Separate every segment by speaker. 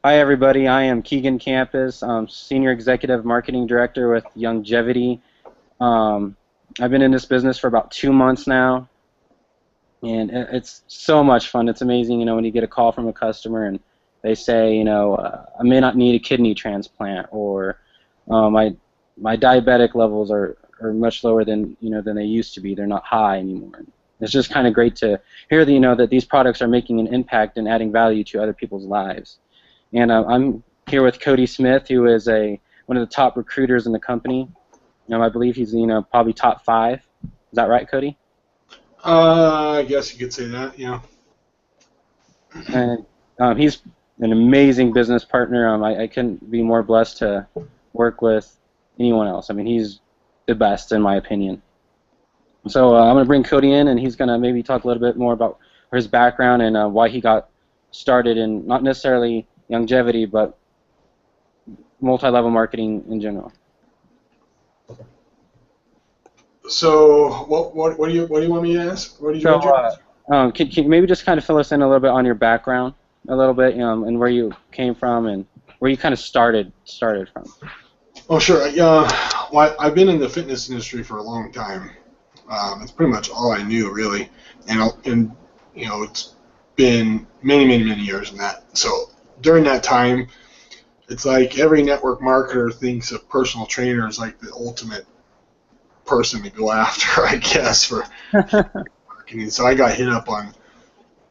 Speaker 1: Hi, everybody. I am Keegan Campas, Senior Executive Marketing Director with Youngevity. Um, I've been in this business for about 2 months now, and it's so much fun. It's amazing, when you get a call from a customer and they say, I may not need a kidney transplant, or my diabetic levels are much lower than they used to be. They're not high anymore. It's just kind of great to hear that these products are making an impact and adding value to other people's lives. And I'm here with Kody Smith, who is one of the top recruiters in the company. I believe he's probably top 5. Is that right, Kody?
Speaker 2: I guess you could say that, yeah.
Speaker 1: And he's an amazing business partner. I couldn't be more blessed to work with anyone else. I mean, he's the best in my opinion. So I'm going to bring Kody in, and he's going to maybe talk a little bit more about his background and why he got started in not necessarily Youngevity, but multi-level marketing in general.
Speaker 2: So what do you want me to ask? What do you
Speaker 1: can you maybe just kind of fill us in a little bit on your background a little bit, and where you came from and where you kind of started from?
Speaker 2: Oh, sure. Well, I've been in the fitness industry for a long time. It's pretty much all I knew, really, and it's been many years in that. So during that time, it's like every network marketer thinks of personal trainer as like the ultimate person to go after, I guess, for marketing. So I got hit up on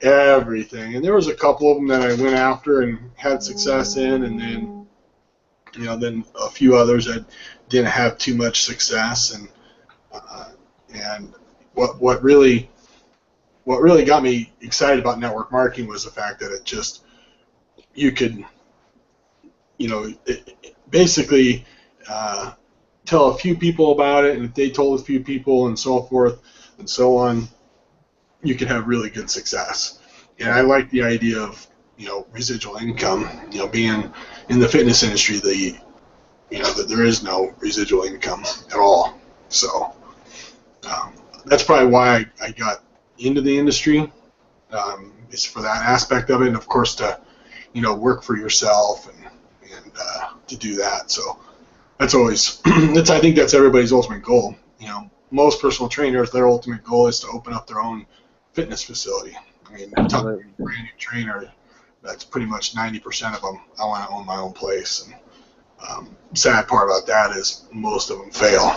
Speaker 2: everything, and there was a couple of them that I went after and had success in, and then then a few others that didn't have too much success. And what really got me excited about network marketing was the fact that you could basically tell a few people about it, and if they told a few people and so forth and so on, you could have really good success. And I like the idea of residual income. Being in the fitness industry, that there is no residual income at all. So that's probably why I got into the industry. Is for that aspect of it, and of course to work for yourself and to do that. So that's always I think that's everybody's ultimate goal. Most personal trainers, their ultimate goal is to open up their own fitness facility. I mean, talking to a brand new trainer, that's pretty much 90% of them. I want to own my own place, and sad part about that is most of them fail.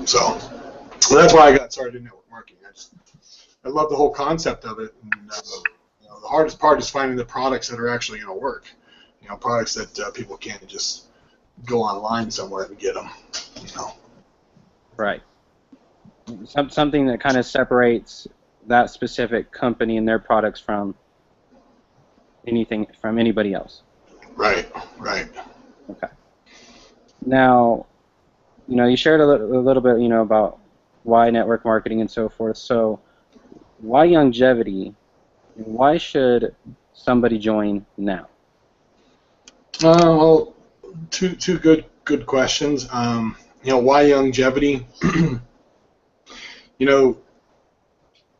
Speaker 2: So that's why I got started in network marketing. I love the whole concept of it, and the hardest part is finding the products that are actually going to work. Products that people can't just go online somewhere and get them.
Speaker 1: Right. Something that kind of separates that specific company and their products from anybody else.
Speaker 2: Right.
Speaker 1: Okay. Now, you shared a little bit, about why network marketing and so forth. So, why Youngevity? Why should somebody join now?
Speaker 2: Well, two good questions. Why Youngevity?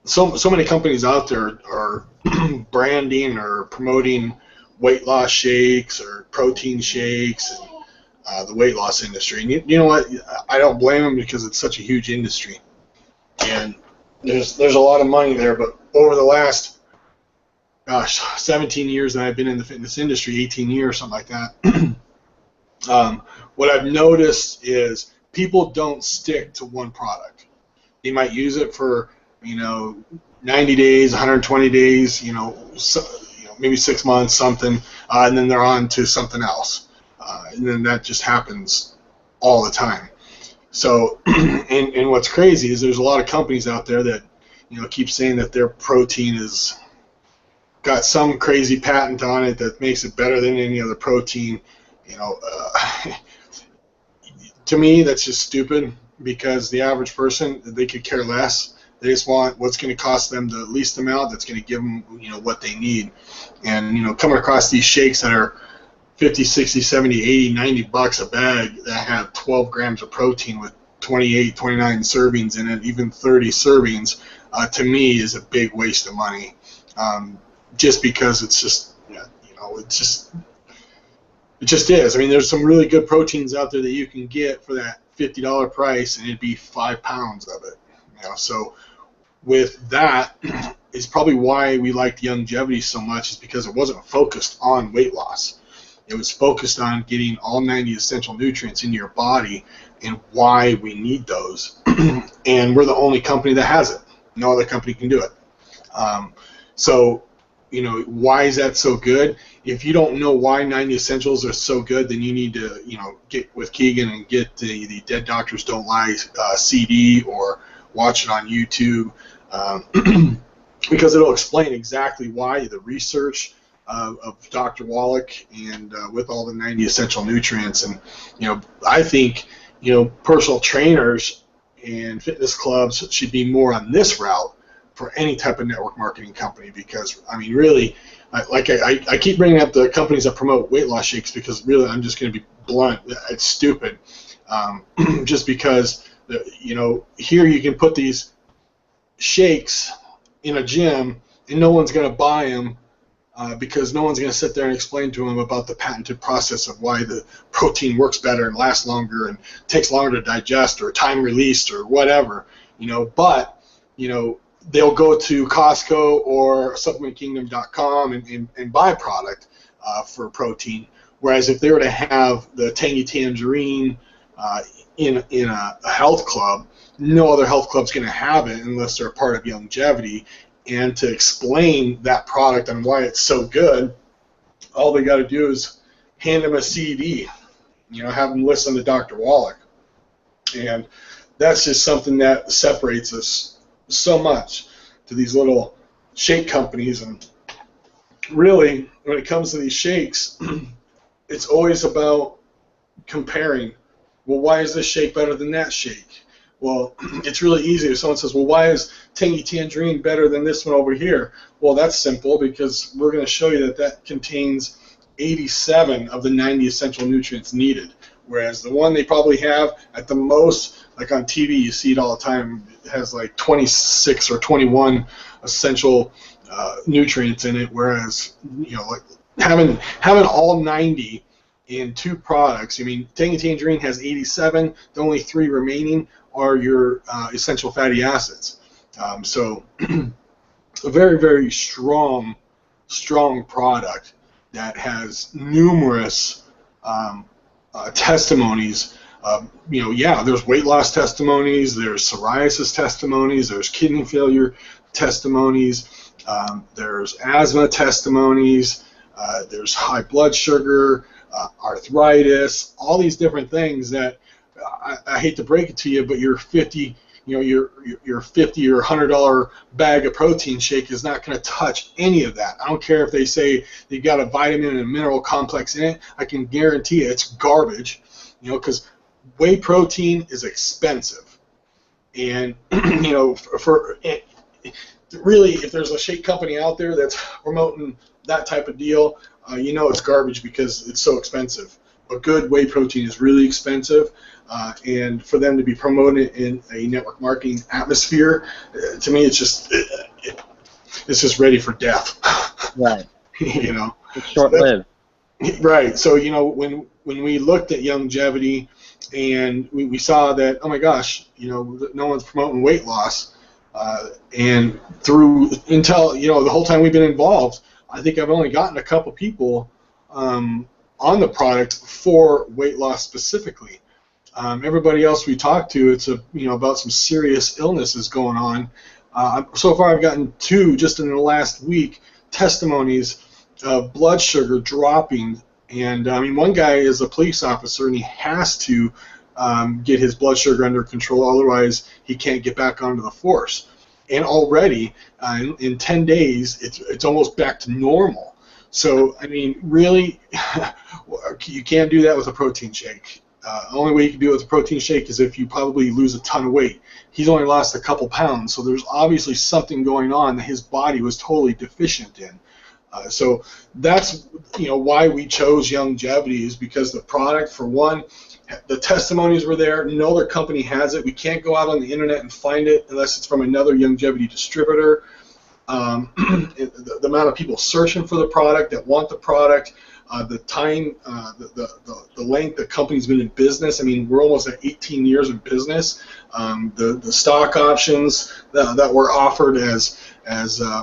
Speaker 2: So many companies out there are branding or promoting weight loss shakes or protein shakes and the weight loss industry. And you know what? I don't blame them because it's such a huge industry, and there's a lot of money there. But over the last 17 years that I've been in the fitness industry, 18 years, something like that, what I've noticed is people don't stick to one product. They might use it for 90 days, 120 days, maybe 6 months, something, and then they're on to something else, and then that just happens all the time. So, and what's crazy is there's a lot of companies out there that keep saying that their protein is got some crazy patent on it that makes it better than any other protein. To me, that's just stupid, because the average person, they could care less. They just want what's going to cost them the least amount that's going to give them what they need. And coming across these shakes that are 50, 60, 70, 80, 90 bucks a bag that have 12 grams of protein with 28, 29 servings in it, even 30 servings, to me is a big waste of money. Just because it's just it just is. I mean, there's some really good proteins out there that you can get for that $50 price, and it'd be 5 pounds of it. So with that is probably why we liked Youngevity so much, is because it wasn't focused on weight loss. It was focused on getting all 90 essential nutrients into your body and why we need those. And we're the only company that has it. No other company can do it. So, why is that so good? If you don't know why 90 Essentials are so good, then you need to, get with Keegan and get the Dead Doctors Don't Lie CD, or watch it on YouTube, because it'll explain exactly why, the research of Dr. Wallach, and with all the 90 essential nutrients. And, I think, personal trainers and fitness clubs should be more on this route for any type of network marketing company, because, I mean, really, I keep bringing up the companies that promote weight loss shakes, because really, I'm just going to be blunt, it's stupid. Just because, here you can put these shakes in a gym and no one's going to buy them, because no one's going to sit there and explain to them about the patented process of why the protein works better and lasts longer and takes longer to digest, or time released, or whatever, but, they'll go to Costco or supplementkingdom.com and buy product for protein. Whereas if they were to have the Tangy Tangerine in a health club, no other health club's going to have it unless they're a part of Youngevity. And to explain that product and why it's so good, all they got to do is hand them a CD, have them listen to Dr. Wallach. And that's just something that separates us so much to these little shake companies. And really, when it comes to these shakes, it's always about comparing. Well, why is this shake better than that shake? Well, it's really easy. If someone says, well, why is Tangy Tangerine better than this one over here? Well, that's simple, because we're going to show you that contains 87 of the 90 essential nutrients needed. Whereas the one they probably have at the most, like on TV, you see it all the time, it has like 26 or 21 essential nutrients in it. Whereas, like having all 90 in 2 products, I mean, Tangy Tangerine has 87. The only 3 remaining are your essential fatty acids. So a very, very strong product that has numerous testimonies. There's weight loss testimonies, there's psoriasis testimonies, there's kidney failure testimonies, there's asthma testimonies, there's high blood sugar, arthritis, all these different things that I hate to break it to you, but your 50 or $100 bag of protein shake is not going to touch any of that. I don't care if they say they've got a vitamin and a mineral complex in it. I can guarantee you it's garbage, because whey protein is expensive. And, really, if there's a shake company out there that's promoting that type of deal, it's garbage, because it's so expensive. But good whey protein is really expensive, and for them to be promoted in a network marketing atmosphere, to me, it's just ready for death.
Speaker 1: Right. It's short-lived.
Speaker 2: Right. So, when we looked at Youngevity and we saw that, oh my gosh, no one's promoting weight loss, and until the whole time we've been involved, I think I've only gotten a couple people on the product for weight loss specifically. Everybody else we talked to, it's about some serious illnesses going on. So far, I've gotten 2 just in the last week testimonies of blood sugar dropping. And I mean, one guy is a police officer, and he has to get his blood sugar under control, otherwise he can't get back onto the force. And already in 10 days, it's almost back to normal. So, I mean, really, you can't do that with a protein shake. The only way you can do it with a protein shake is if you probably lose a ton of weight. He's only lost a couple pounds, so there's obviously something going on that his body was totally deficient in. So that's why we chose Youngevity, is because the product, for one, the testimonies were there. No other company has it. We can't go out on the internet and find it unless it's from another Youngevity distributor. the amount of people searching for the product, that want the product, the time, the length the company's been in business. I mean, we're almost at 18 years in business. The stock options that were offered as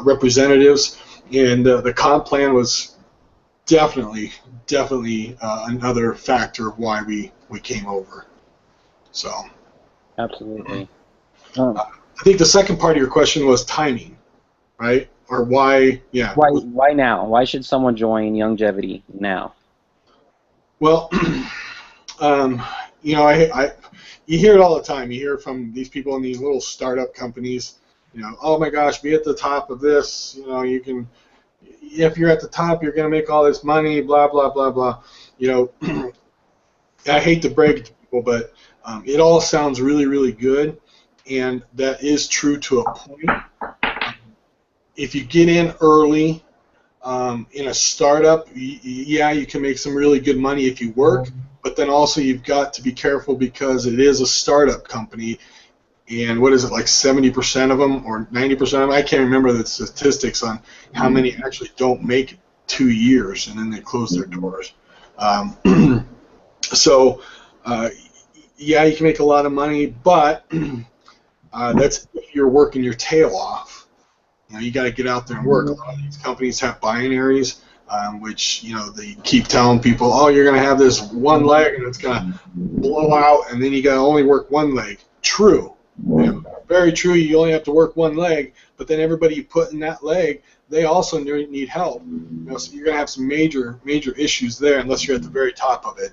Speaker 2: representatives, and the comp plan was definitely another factor of why we came over. So
Speaker 1: Absolutely.
Speaker 2: I think the second part of your question was timing, right? Or why? Yeah.
Speaker 1: Why now? Why should someone join Youngevity now?
Speaker 2: Well, you know, you hear it all the time. You hear from these people in these little startup companies. You know, oh my gosh, be at the top of this. You know, you can. If you're at the top, you're going to make all this money. Blah blah blah blah. You know, I hate to break it to people, but it all sounds really good, and that is true to a point. If you get in early in a startup, yeah, you can make some really good money if you work, but then also you've got to be careful because it is a startup company, and what is it, like 70% of them or 90% of them? I can't remember the statistics on how many actually don't make 2 years and then they close their doors. So, yeah, you can make a lot of money, but that's if you're working your tail off. You know, you got to get out there and work. A lot of these companies have binaries, which, you know, they keep telling people, oh, you're going to have this one leg and it's going to blow out, and then you got to only work one leg. True. You know, very true. You only have to work one leg, but then everybody you put in that leg, they also need help. You know, so you're going to have some major issues there unless you're at the very top of it.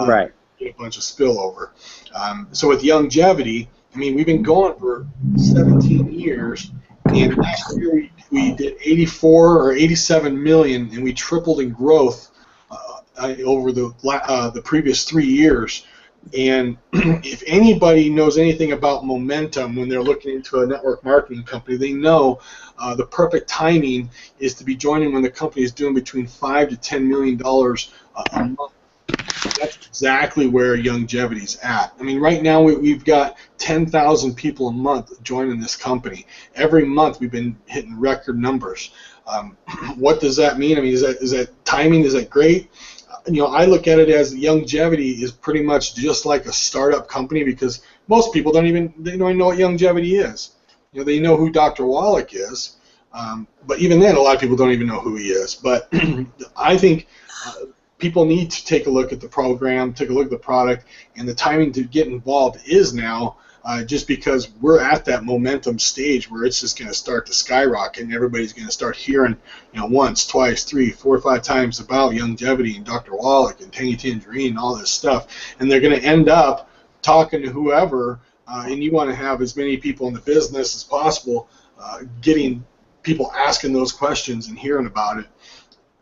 Speaker 1: Right.
Speaker 2: Get a bunch of spillover. So with Youngevity, I mean, we've been going for 17 years. And last year we did 84 or 87 million, and we tripled in growth over the previous 3 years. And if anybody knows anything about momentum when they're looking into a network marketing company, they know the perfect timing is to be joining when the company is doing between $5 to $10 million a month. That's exactly where Youngevity's at. I mean, right now we've got 10,000 people a month joining this company. Every month we've been hitting record numbers. What does that mean? I mean, is that timing? Is that great? You know, I look at it as Youngevity is pretty much just like a startup company because most people don't even know what Youngevity is. You know, they know who Dr. Wallach is, but even then, a lot of people don't even know who he is. But I think people need to take a look at the program, take a look at the product, and the timing to get involved is now, just because we're at that momentum stage where it's just going to start to skyrocket, and everybody's going to start hearing, you know, once, twice, 3, 4, 5 times about Youngevity and Dr. Wallach and Tangy Tangerine and all this stuff, and they're going to end up talking to whoever, and you want to have as many people in the business as possible getting people asking those questions and hearing about it.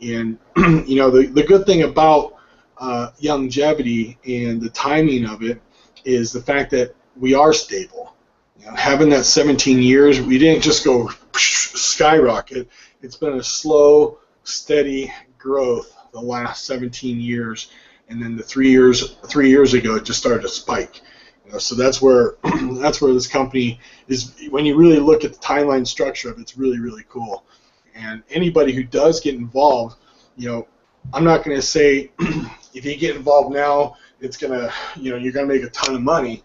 Speaker 2: And you know, the good thing about Youngevity and the timing of it is the fact that we are stable. You know, having that 17 years, we didn't just go skyrocket. It's been a slow, steady growth the last 17 years, and then the 3 years ago, it just started to spike. You know, so that's where this company is. When you really look at the timeline structure of it, it's really cool. And anybody who does get involved, you know, I'm not going to say if you get involved now, it's gonna, you know, you're going to make a ton of money.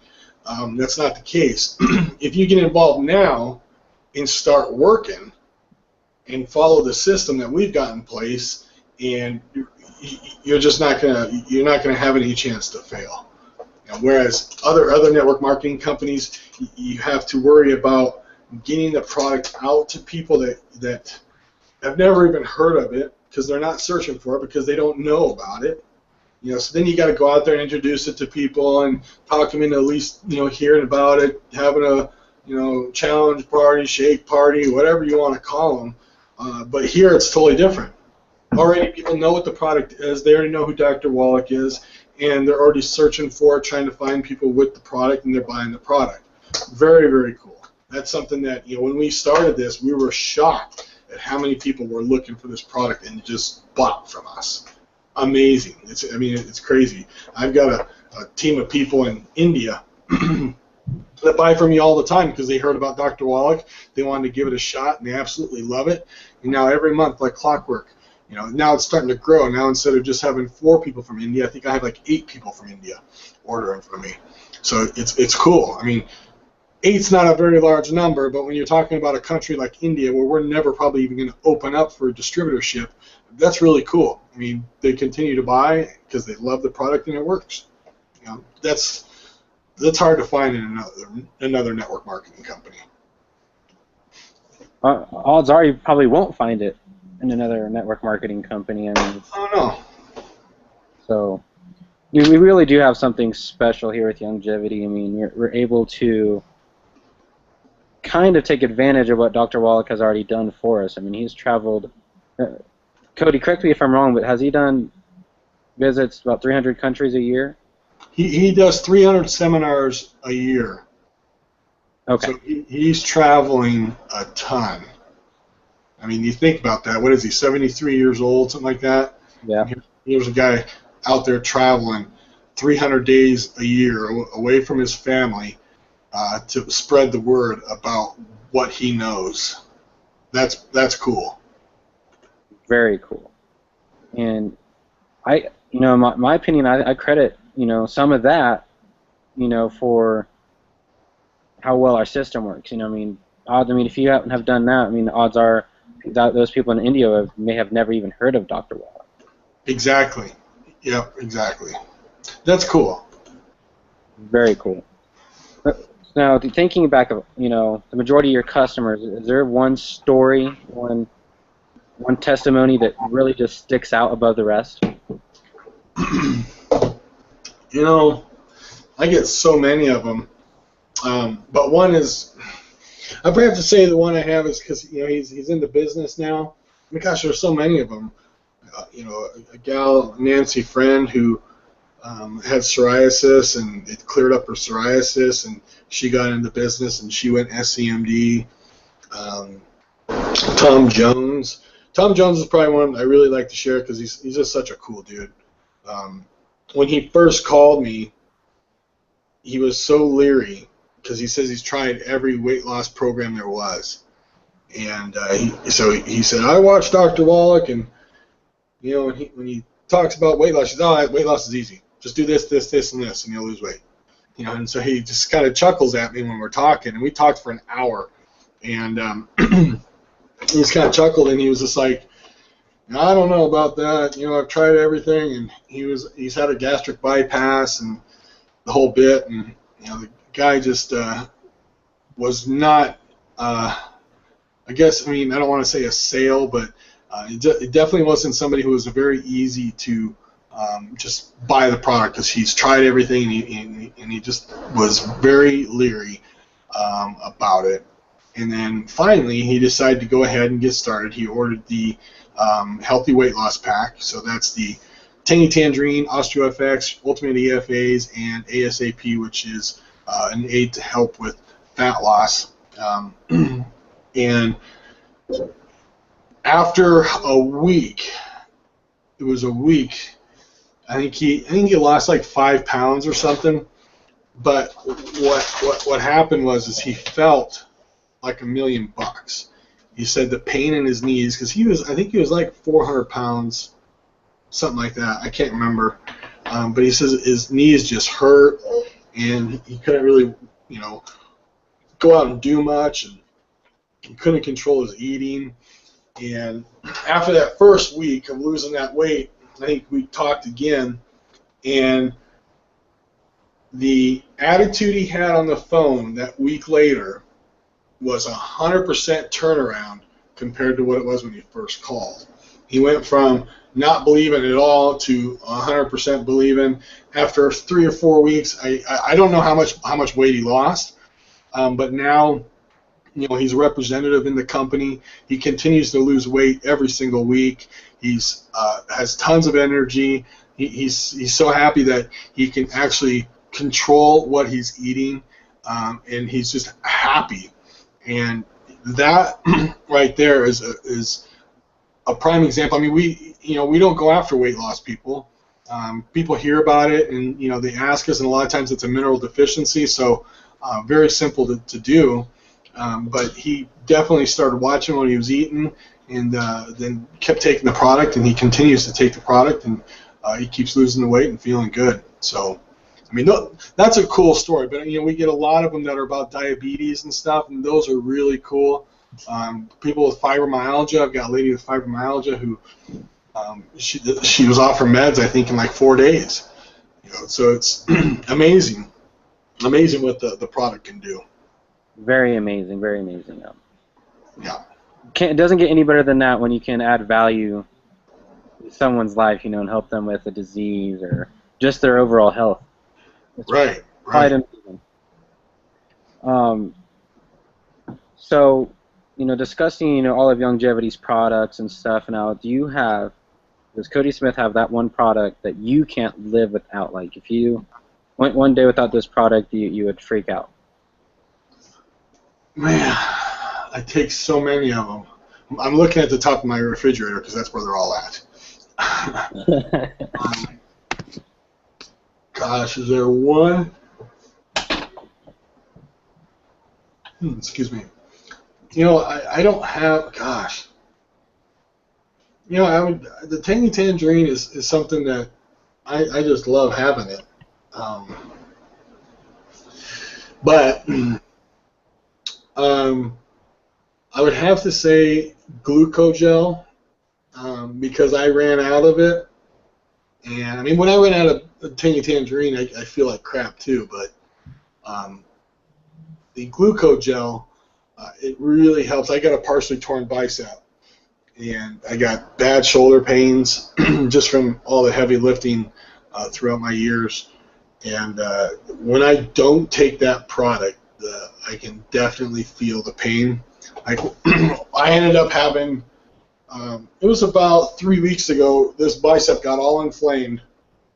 Speaker 2: That's not the case. If you get involved now and start working and follow the system that we've got in place, and you're just not gonna have any chance to fail. You know, whereas other network marketing companies, you have to worry about getting the product out to people that have never even heard of it because they're not searching for it because they don't know about it. You know, so then you got to go out there and introduce it to people and talk them into at least, you know, hearing about it, having a, you know, challenge party, shake party, whatever you want to call them. But here it's totally different. Already people know what the product is. They already know who Dr. Wallach is, and they're already searching for it, trying to find people with the product, and they're buying the product. Very cool. That's something that, you know, when we started this, we were shocked at how many people were looking for this product and just bought from us. Amazing. It's crazy. I've got a team of people in India that buy from me all the time because they heard about Dr. Wallach. They wanted to give it a shot, and they absolutely love it. And now every month, like clockwork, now it's starting to grow. Now instead of just having 4 people from India, I think I have like 8 people from India ordering from me. So it's cool. I mean, 8's not a very large number, but when you're talking about a country like India, where we're never probably even going to open up for a distributorship, that's really cool. I mean, they continue to buy because they love the product and it works. That's hard to find in another network marketing company.
Speaker 1: Odds are you probably won't find it in another network marketing company. I mean,
Speaker 2: I don't know.
Speaker 1: So we really do have something special here with Youngevity. I mean, we're able to kind of take advantage of what Dr. Wallach has already done for us. I mean, he's traveled. Kody, correct me if I'm wrong, but has he done visits about 300 countries a year?
Speaker 2: He does 300 seminars a year.
Speaker 1: Okay.
Speaker 2: So he's traveling a ton. I mean, you think about that. What is he, 73 years old, something like that?
Speaker 1: Yeah.
Speaker 2: Here's a guy out there traveling 300 days a year away from his family to spread the word about what he knows. That's cool.
Speaker 1: Very cool. And my opinion, I credit, some of that, for how well our system works. I mean, if you have done that, I mean, the odds are that those people in India may have never even heard of Dr. Wallach.
Speaker 2: Exactly. Yep, exactly. That's cool.
Speaker 1: Very cool. Now, thinking back of, the majority of your customers, is there one story, one testimony that really just sticks out above the rest?
Speaker 2: I get so many of them. But one is, I probably have to say the one I have is because he's in the business now. I mean, gosh, there's so many of them. A gal, Nancy Friend, who had psoriasis, and it cleared up her psoriasis, and she got into business, and she went SCMD. Tom Jones. Tom Jones is probably one I really like to share because he's just such a cool dude. When he first called me, he was so leery because he says he's tried every weight loss program there was. And so he said, I watched Dr. Wallach, and when he talks about weight loss, he says, weight loss is easy. Just do this, this, this, and this, and you'll lose weight. And so he just kind of chuckles at me when we're talking, and we talked for an hour, and he just kind of chuckled, and he was just like, I don't know about that. I've tried everything, and he's had a gastric bypass and the whole bit, and the guy just was not. I don't want to say a sale, but it definitely wasn't somebody who was very easy to just buy the product because he's tried everything, and he just was very leery about it. And then finally, he decided to go ahead and get started. He ordered the Healthy Weight Loss Pack. So that's the Tangy Tangerine, OsteoFX, Ultimate EFAs, and ASAP, which is an aid to help with fat loss. And after a week, it was a week. I think he lost like 5 pounds or something. But what happened was he felt like $1,000,000. He said the pain in his knees, because I think he was like 400 pounds, something like that. I can't remember. But he says his knees just hurt, and he couldn't really, go out and do much, and he couldn't control his eating. And after that first week of losing that weight, I think we talked again, and the attitude he had on the phone that week later was 100% turnaround compared to what it was when he first called. He went from not believing at all to 100% believing. After 3 or 4 weeks, I don't know how much weight he lost, but now he's a representative in the company. He continues to lose weight every single week. He's has tons of energy. He's so happy that he can actually control what he's eating, and he's just happy. And that right there is a prime example. I mean, we don't go after weight loss people. People hear about it, and they ask us, and a lot of times it's a mineral deficiency. So very simple to do. But he definitely started watching what he was eating, and then kept taking the product, and he continues to take the product, and he keeps losing the weight and feeling good. So, I mean, that's a cool story. But we get a lot of them that are about diabetes and stuff, and those are really cool. People with fibromyalgia. I've got a lady with fibromyalgia who she was off her meds, I think, in like 4 days. So it's amazing what the product can do.
Speaker 1: Very amazing, very amazing.
Speaker 2: Yeah.
Speaker 1: It doesn't get any better than that when you can add value to someone's life, and help them with a disease or just their overall health. It's
Speaker 2: Right.
Speaker 1: quite amazing. So, discussing, all of Youngevity's products and stuff now, does Kody Smith have that one product that you can't live without? Like, if you went one day without this product, you would freak out.
Speaker 2: Man, I take so many of them. I'm looking at the top of my refrigerator because that's where they're all at. Gosh, is there one? Excuse me. I don't have. Gosh. The Tangy Tangerine is something that I just love having it. But I would have to say Glucogel, because I ran out of it. And I mean, when I ran out of Tangy Tangerine, I feel like crap too. But the Glucogel, it really helps. I got a partially torn bicep, and I got bad shoulder pains just from all the heavy lifting throughout my years. And when I don't take that product, I can definitely feel the pain. I ended up having, it was about 3 weeks ago, this bicep got all inflamed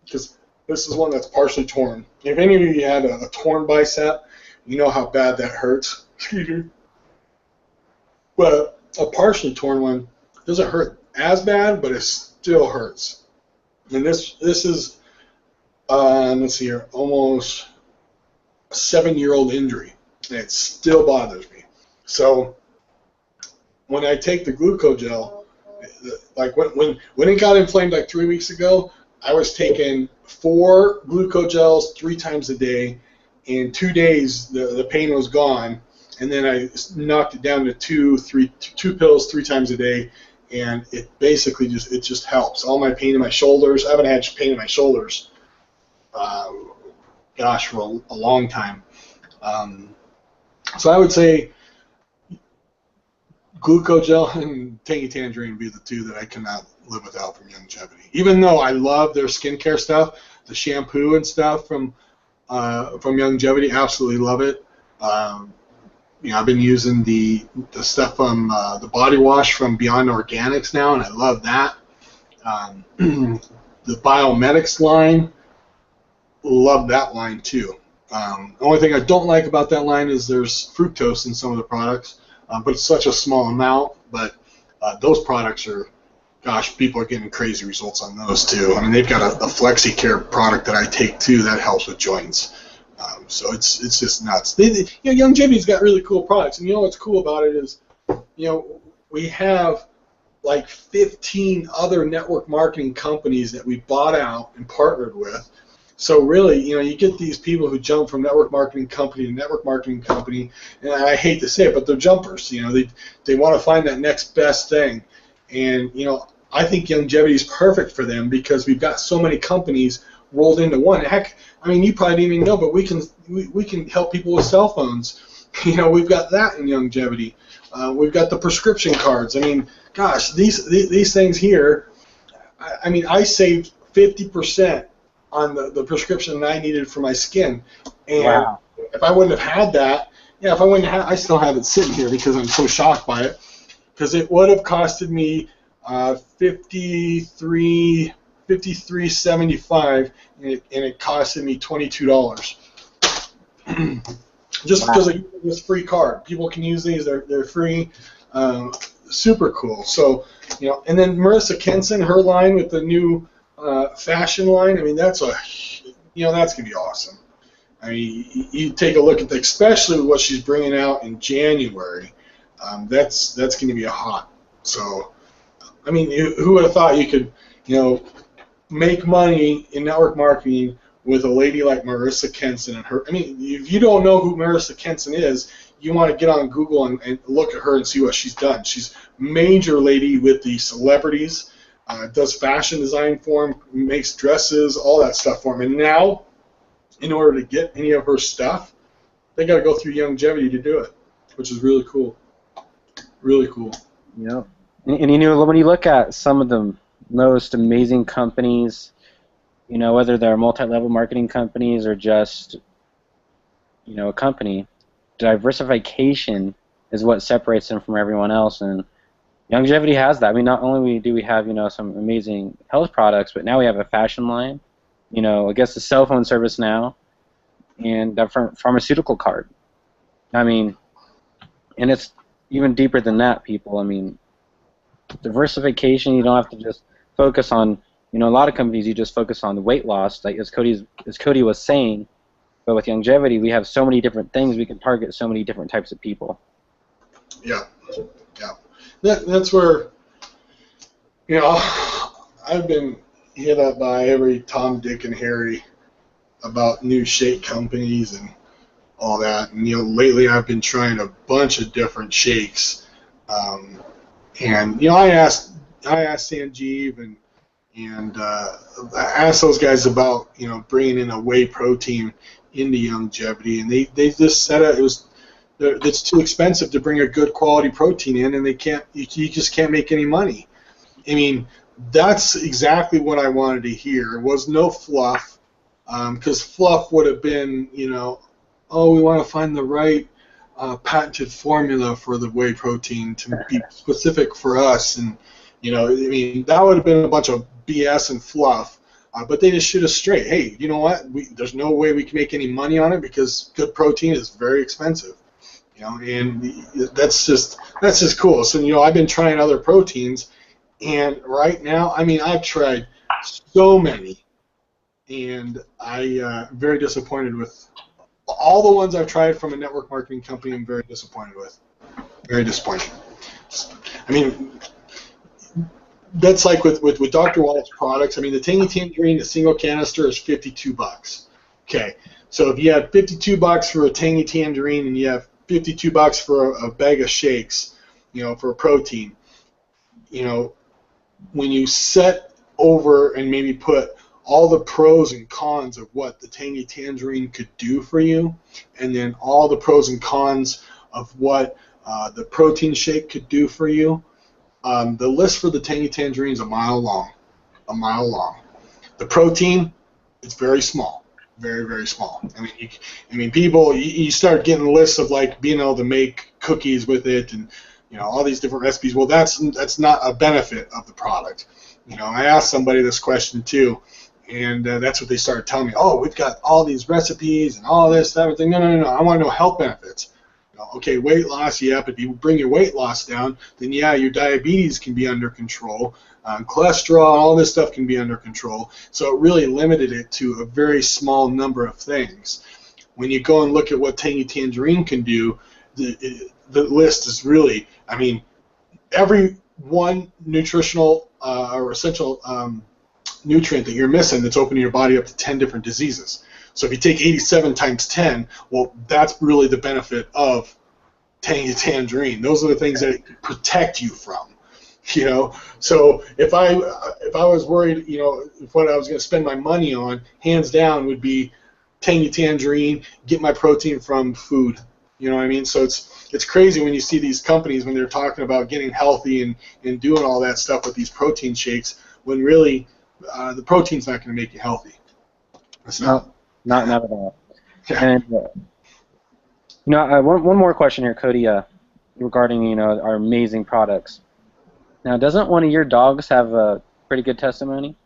Speaker 2: because this is one that's partially torn. If any of you had a torn bicep, you know how bad that hurts. But a partially torn one doesn't hurt as bad, but it still hurts. And this is, let's see here, almost a 7-year-old injury, and it still bothers me. So when I take the Glucogel, like when it got inflamed like 3 weeks ago, I was taking 4 Glucogels 3 times a day. In 2 days, the pain was gone, and then I knocked it down to two pills 3 times a day, and it basically just helps. All my pain in my shoulders, I haven't had pain in my shoulders, gosh, for a long time. So I would say Glucogel and Tangy Tangerine would be the 2 that I cannot live without from Youngevity. Even though I love their skincare stuff, the shampoo and stuff from Youngevity, absolutely love it. I've been using the stuff from the body wash from Beyond Organics now, and I love that. The Biomedics line, love that line too. The only thing I don't like about that line is there's fructose in some of the products, but it's such a small amount. But those products are, gosh, people are getting crazy results on those too. I mean, they've got a FlexiCare product that I take too that helps with joints. So it's just nuts. Youngevity's got really cool products, and what's cool about it is, we have like 15 other network marketing companies that we bought out and partnered with. So really, you get these people who jump from network marketing company to network marketing company, and I hate to say it, but they're jumpers. They want to find that next best thing, and I think Youngevity is perfect for them because we've got so many companies rolled into one. Heck, I mean, you probably didn't even know, but we can help people with cell phones. We've got that in Youngevity. We've got the prescription cards. I mean, gosh, these things here. I mean, I saved 50% on the prescription that I needed for my skin, and wow. If I wouldn't have had that, I still have it sitting here because I'm so shocked by it, because it would have costed me $53.75, and it costed me $22. Just because I use this free card. People can use these; they're free. Super cool. So and then MARISA Kenson, her line with the new fashion line. I mean, that's gonna be awesome. I mean, you take a look at especially what she's bringing out in January. That's going to be a hot. So, I mean, who would have thought you could, make money in network marketing with a lady like MARISA Kenson and her? I mean, if you don't know who MARISA Kenson is, you want to get on Google and look at her and see what she's done. She's major lady with the celebrities, does fashion design for them, makes dresses, all that stuff for them. And now, in order to get any of her stuff, they got to go through Youngevity to do it, which is really cool. Really cool.
Speaker 1: Yeah. And when you look at some of the most amazing companies, whether they're multi-level marketing companies or just, a company, diversification is what separates them from everyone else. And Youngevity has that. I mean, not only do we have, some amazing health products, but now we have a fashion line, I guess the cell phone service now, and a pharmaceutical card. I mean, and it's even deeper than that, people. I mean, diversification, you don't have to just focus on, a lot of companies you just focus on the weight loss, like as Kody was saying, but with Youngevity we have so many different things, we can target so many different types of people.
Speaker 2: Yeah, yeah. That's where, I've been hit up by every Tom, Dick, and Harry about new shake companies and all that. And lately I've been trying a bunch of different shakes. And I asked Sanjeev and I asked those guys about bringing in a whey protein into Youngevity, and they just said it's too expensive to bring a good quality protein in, and you just can't make any money. I mean, that's exactly what I wanted to hear. It was no fluff, because fluff would have been, oh, we want to find the right patented formula for the whey protein to be specific for us, and I mean, that would have been a bunch of BS and fluff. But they just shoot us straight. Hey, you know what? There's no way we can make any money on it because good protein is very expensive. And that's just cool. So I've been trying other proteins, and right now, I mean, I've tried so many, and I'm very disappointed with all the ones I've tried from a network marketing company. I'm very disappointed with. Very disappointed. I mean, that's like with Dr. Walt's products. I mean, the Tangy Tangerine, the single canister is $52. Okay, so if you have $52 for a Tangy Tangerine and you have $52 for a bag of shakes, for a protein, when you set over and maybe put all the pros and cons of what the Tangy Tangerine could do for you, and then all the pros and cons of what the protein shake could do for you, the list for the Tangy Tangerine is a mile long. A mile long. The protein, it's very small. Very, very small. I mean, people, you start getting lists of like being able to make cookies with it, and all these different recipes. Well, that's not a benefit of the product. I asked somebody this question too, and that's what they started telling me. Oh, we've got all these recipes and all this, that, everything. No. I want to know health benefits. Okay, weight loss, yeah, but if you bring your weight loss down, then yeah, your diabetes can be under control. Cholesterol, all this stuff can be under control. So it really limited it to a very small number of things. When you go and look at what Tangy Tangerine can do, the list is really, I mean, every one nutritional or essential nutrient that you're missing that's opening your body up to 10 different diseases. So if you take 87 times 10, well, that's really the benefit of Tangy Tangerine. Those are the things that protect you from. So if I was worried, if what I was going to spend my money on, hands down, would be Tangy Tangerine, get my protein from food. You know what I mean? So it's crazy when you see these companies when they're talking about getting healthy and doing all that stuff with these protein shakes, when really the protein's not going to make you healthy. It's not.
Speaker 1: Not at all.
Speaker 2: Yeah.
Speaker 1: And one more question here, Kody, regarding our amazing products. Now, doesn't one of your dogs have a pretty good testimony?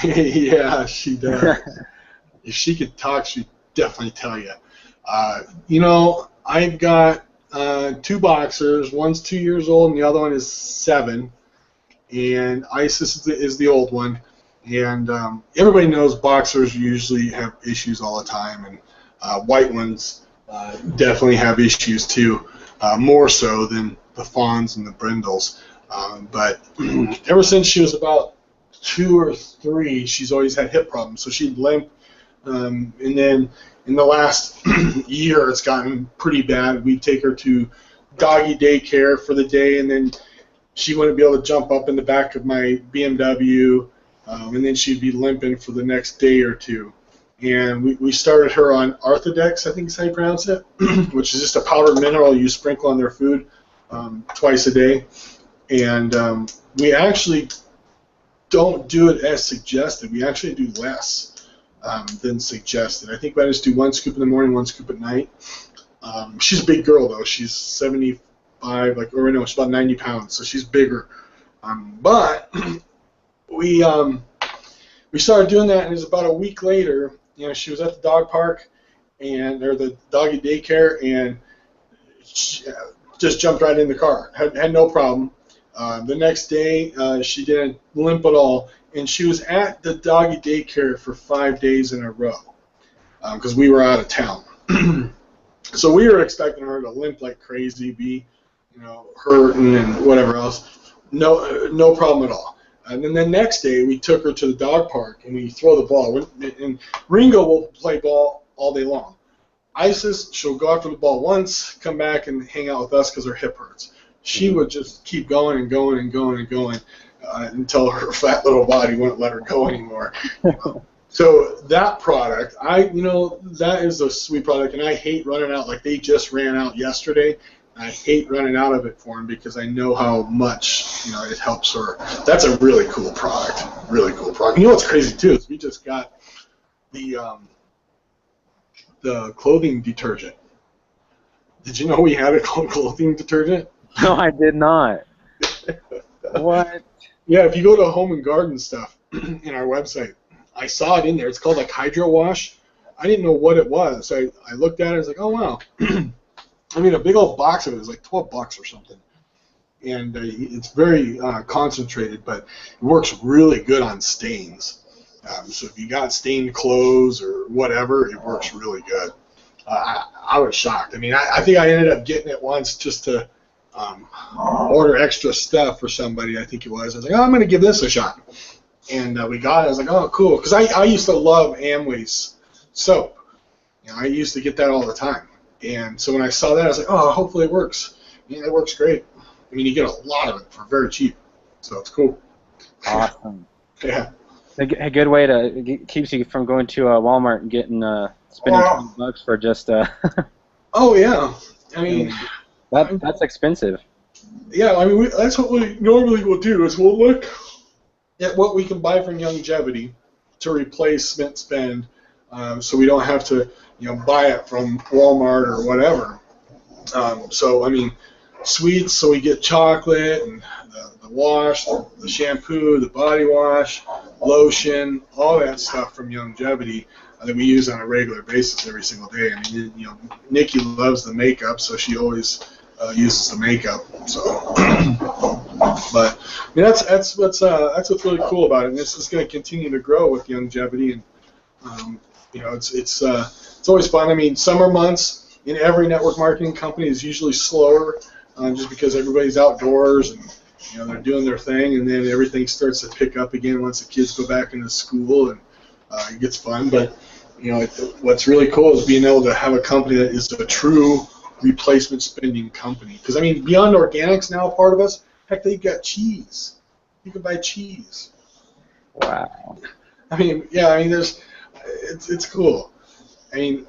Speaker 2: Yeah, she does. If she could talk, she'd definitely tell you. I've got two boxers. One's 2 years old, and the other one is 7. And Isis is the old one. And everybody knows boxers usually have issues all the time. And White ones definitely have issues too, more so than the fawns and the brindles. But ever since she was about 2 or 3, she's always had hip problems. So she'd limp, and then in the last year, it's gotten pretty bad. We'd take her to doggy daycare for the day, and then she wouldn't be able to jump up in the back of my BMW, and then she'd be limping for the next day or two. And we started her on Arthodex, I think is how you pronounce it, which is just a powdered mineral you sprinkle on their food twice a day. And we actually don't do it as suggested. We actually do less than suggested. I think I just do 1 scoop in the morning, 1 scoop at night. She's a big girl, though. She's 75, she's about 90 pounds, so she's bigger. But we started doing that, and it was about a week later. She was at the dog park or the doggy daycare, and she just jumped right in the car. Had no problem. The next day, she didn't limp at all, and she was at the doggy daycare for 5 days in a row because we were out of town. So we were expecting her to limp like crazy, be hurting and whatever else. No problem at all. And then the next day, we took her to the dog park, and we throw the ball. And Ringo will play ball all day long. Isis, she'll go after the ball once, come back and hang out with us because her hip hurts. She would just keep going and going and going and going until her fat little body wouldn't let her go anymore. So that product, that is a sweet product, and I hate running out. Like they just ran out yesterday. I hate running out of it for them because I know how much it helps her. That's a really cool product. Really cool product. You know what's crazy too is we just got the clothing detergent. Did you know we had a clothing detergent?
Speaker 1: No, I did not. What?
Speaker 2: Yeah, if you go to Home and Garden stuff in our website, I saw it in there. It's called like Hydro Wash. I didn't know what it was. So I looked at it. I was like, oh wow. I mean, a big old box of it is like $12 or something, and it's very concentrated, but it works really good on stains. So if you got stained clothes or whatever, it works really good. I was shocked. I mean, I think I ended up getting it once just to order extra stuff for somebody. I think it was. I was like, oh, I'm going to give this a shot, and we got it. I was like, oh, cool, because I used to love Amway's soap. I used to get that all the time. And so when I saw that, I was like, oh, hopefully it works. Yeah, it works great. I mean, you get a lot of it for very cheap, so it's cool.
Speaker 1: Awesome.
Speaker 2: Yeah.
Speaker 1: A good way to keeps you from going to Walmart and getting spending $20 for just.
Speaker 2: Oh yeah, I mean
Speaker 1: that's expensive.
Speaker 2: Yeah, I mean that's what we normally will do is we'll look at what we can buy from Youngevity to replace spend, so we don't have to buy it from Walmart or whatever. So I mean, sweets. So we get chocolate and the wash, the shampoo, the body wash, lotion, all that stuff from Youngevity that we use on a regular basis every single day. I mean, Nikki loves the makeup, so she always uses the makeup. So, but I mean, that's what's really cool about it. And this is going to continue to grow with Youngevity, and it's always fun. I mean, summer months in every network marketing company is usually slower, just because everybody's outdoors and they're doing their thing, and then everything starts to pick up again once the kids go back into school, and it gets fun. But what's really cool is being able to have a company that is a true replacement spending company. Because I mean, Beyond Organics now part of us. Heck, they've got cheese. You can buy cheese.
Speaker 1: Wow.
Speaker 2: I mean, yeah. I mean, it's cool. I mean,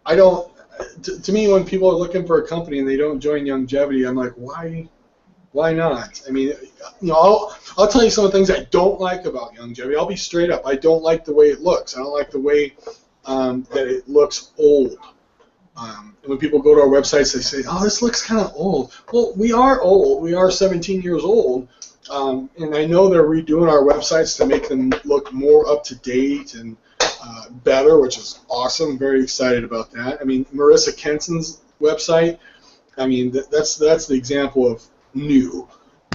Speaker 2: I don't. To me, when people are looking for a company and they don't join Youngevity, I'm like, why? Why not? I mean, I'll tell you some of the things I don't like about Youngevity. I'll be straight up. I don't like the way it looks. I don't like the way that it looks old. And when people go to our websites, they say, "Oh, this looks kind of old." Well, we are old. We are 17 years old, and I know they're redoing our websites to make them look more up to date and better, which is awesome. I'm very excited about that. I mean, MARISA Kenson's website. I mean, that's the example of new,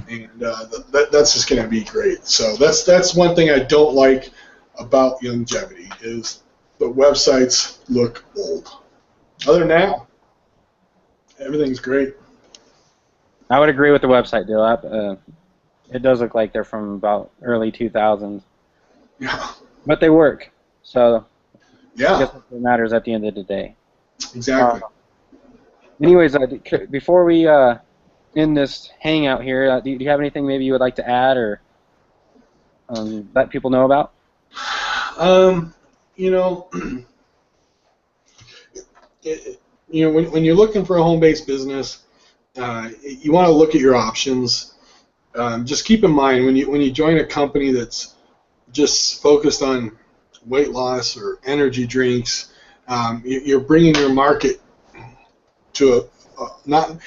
Speaker 2: and that's just going to be great. So that's one thing I don't like about Youngevity is but websites look old. Other than that, everything's great.
Speaker 1: I would agree with the website deal. It does look like they're from about early 2000s,
Speaker 2: Yeah.
Speaker 1: but they work. So I
Speaker 2: Yeah.
Speaker 1: guess what matters at the end of the day.
Speaker 2: Exactly.
Speaker 1: Anyways, before we end this hangout here, do you have anything maybe you would like to add or let people know about?
Speaker 2: You know, when you're looking for a home-based business, you want to look at your options. Just keep in mind when you join a company that's just focused on weight loss or energy drinks, you're bringing your market to not,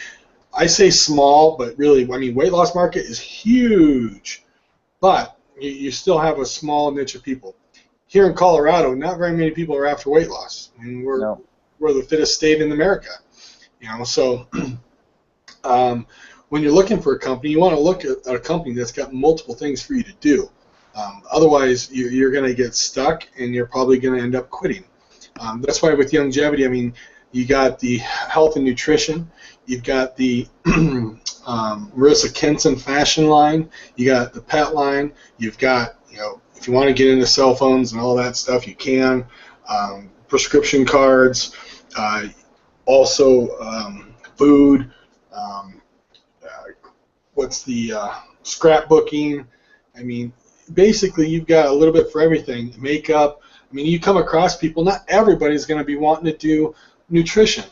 Speaker 2: I say small, but really, I mean, weight loss market is huge, but you still have a small niche of people. Here in Colorado, not very many people are after weight loss. I mean, we're the fittest state in America, So when you're looking for a company, you want to look at a company that's got multiple things for you to do. Otherwise, you're going to get stuck, and you're probably going to end up quitting. That's why with Youngevity, I mean, you got the health and nutrition, you've got the MARISA Kenson fashion line, you got the pet line, you've got, if you want to get into cell phones and all that stuff, you can. Prescription cards, also food, what's the scrapbooking. I mean, basically, you've got a little bit for everything. Makeup. I mean, you come across people, not everybody's going to be wanting to do nutrition,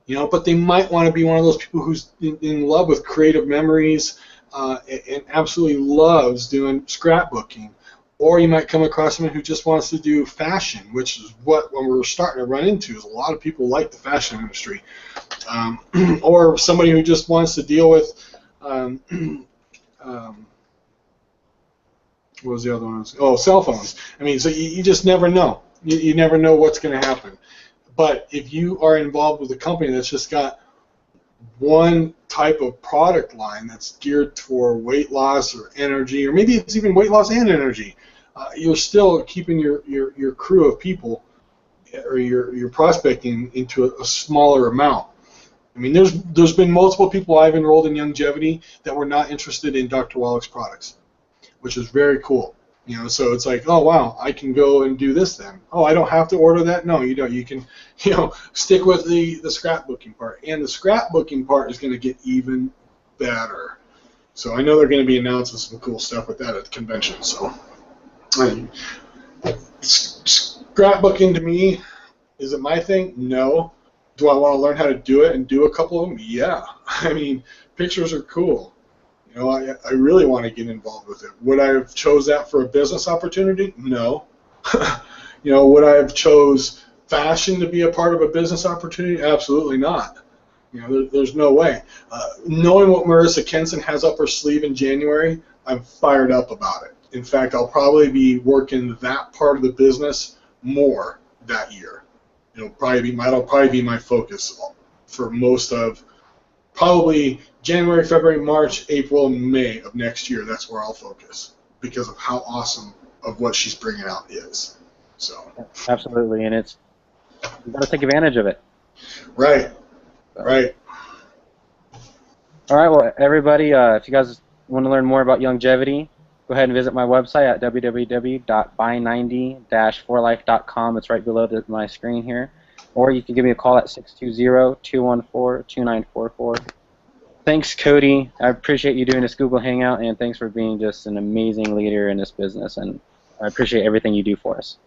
Speaker 2: but they might want to be one of those people who's in love with creative memories and absolutely loves doing scrapbooking. Or you might come across someone who just wants to do fashion, which is when we're starting to run into, is a lot of people like the fashion industry. Or somebody who just wants to deal with, what was the other one? Oh, cell phones. I mean, so you just never know. You never know what's going to happen. But if you are involved with a company that's just got one type of product line that's geared for weight loss or energy, or maybe it's even weight loss and energy, you're still keeping your crew of people or your prospecting into a smaller amount. I mean, there's been multiple people I've enrolled in Youngevity that were not interested in Dr. Wallach's products, which is very cool. So it's like, oh wow, I can go and do this then. Oh, I don't have to order that. No, you don't. You can, stick with the scrapbooking part, and the scrapbooking part is going to get even better. So I know they're going to be announcing some cool stuff with that at the convention. So, scrapbooking to me, is it my thing? No. Do I want to learn how to do it and do a couple of them? Yeah. I mean, pictures are cool. I really want to get involved with it. Would I have chose that for a business opportunity? No. Would I have chose fashion to be a part of a business opportunity? Absolutely not. There's no way. Knowing what MARISA Kenson has up her sleeve in January, I'm fired up about it. In fact, I'll probably be working that part of the business more that year. That'll probably be my focus for most of probably January, February, March, April, and May of next year. That's where I'll focus because of how awesome of what she's bringing out is. So
Speaker 1: absolutely, and you got to take advantage of it.
Speaker 2: Right. Right.
Speaker 1: All right. Well, everybody, if you guys want to learn more about Youngevity, go ahead and visit my website at www.buy90-4life.com. It's right below my screen here. Or you can give me a call at 620-214-2944. Thanks, Kody. I appreciate you doing this Google Hangout, and thanks for being just an amazing leader in this business. And I appreciate everything you do for us.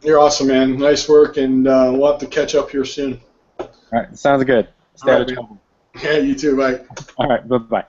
Speaker 1: You're awesome, man. Nice work, and we'll have to catch up here soon. All right. Sounds good. Stay out of trouble. Yeah, you too. Bye. All right. Bye-bye.